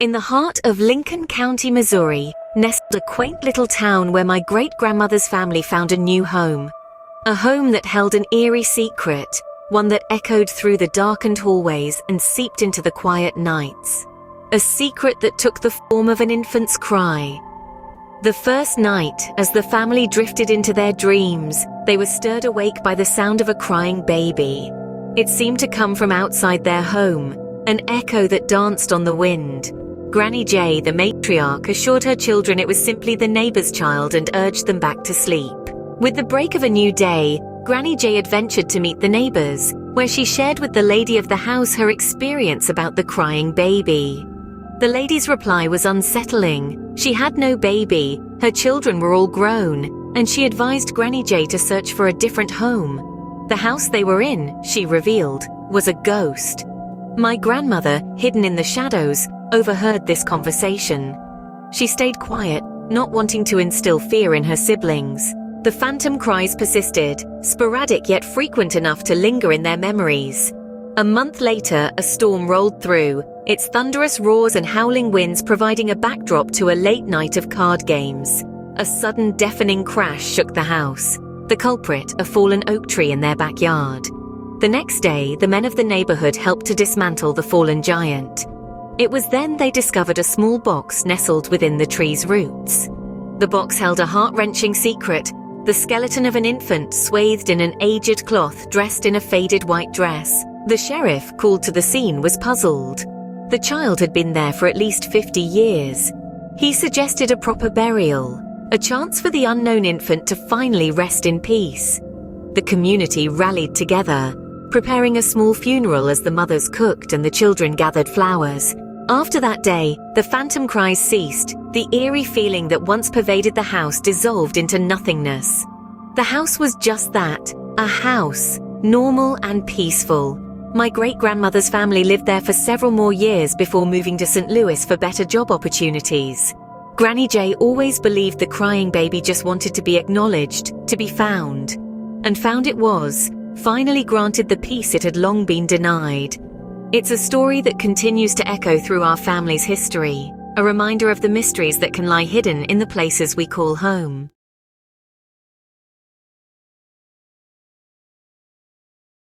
In the heart of Lincoln County, Missouri, nestled a quaint little town where my great-grandmother's family found a new home. A home that held an eerie secret, one that echoed through the darkened hallways and seeped into the quiet nights. A secret that took the form of an infant's cry. The first night, as the family drifted into their dreams, they were stirred awake by the sound of a crying baby. It seemed to come from outside their home, an echo that danced on the wind. Granny J, the matriarch, assured her children it was simply the neighbor's child and urged them back to sleep. With the break of a new day, Granny J adventured to meet the neighbors, where she shared with the lady of the house her experience about the crying baby. The lady's reply was unsettling. She had no baby, her children were all grown, and she advised Granny J to search for a different home. The house they were in, she revealed, was a ghost. My grandmother, hidden in the shadows, overheard this conversation. She stayed quiet, not wanting to instill fear in her siblings. The phantom cries persisted, sporadic yet frequent enough to linger in their memories. A month later, a storm rolled through, its thunderous roars and howling winds providing a backdrop to a late night of card games. A sudden deafening crash shook the house. The culprit, a fallen oak tree in their backyard. The next day, the men of the neighborhood helped to dismantle the fallen giant. It was then they discovered a small box nestled within the tree's roots. The box held a heart-wrenching secret, the skeleton of an infant swathed in an aged cloth dressed in a faded white dress. The sheriff, called to the scene, was puzzled. The child had been there for at least 50 years. He suggested a proper burial, a chance for the unknown infant to finally rest in peace. The community rallied together, preparing a small funeral as the mothers cooked and the children gathered flowers. After that day, the phantom cries ceased, the eerie feeling that once pervaded the house dissolved into nothingness. The house was just that, a house, normal and peaceful. My great-grandmother's family lived there for several more years before moving to St. Louis for better job opportunities. Granny J always believed the crying baby just wanted to be acknowledged, to be found. And found it was, finally granted the peace it had long been denied. It's a story that continues to echo through our family's history, a reminder of the mysteries that can lie hidden in the places we call home.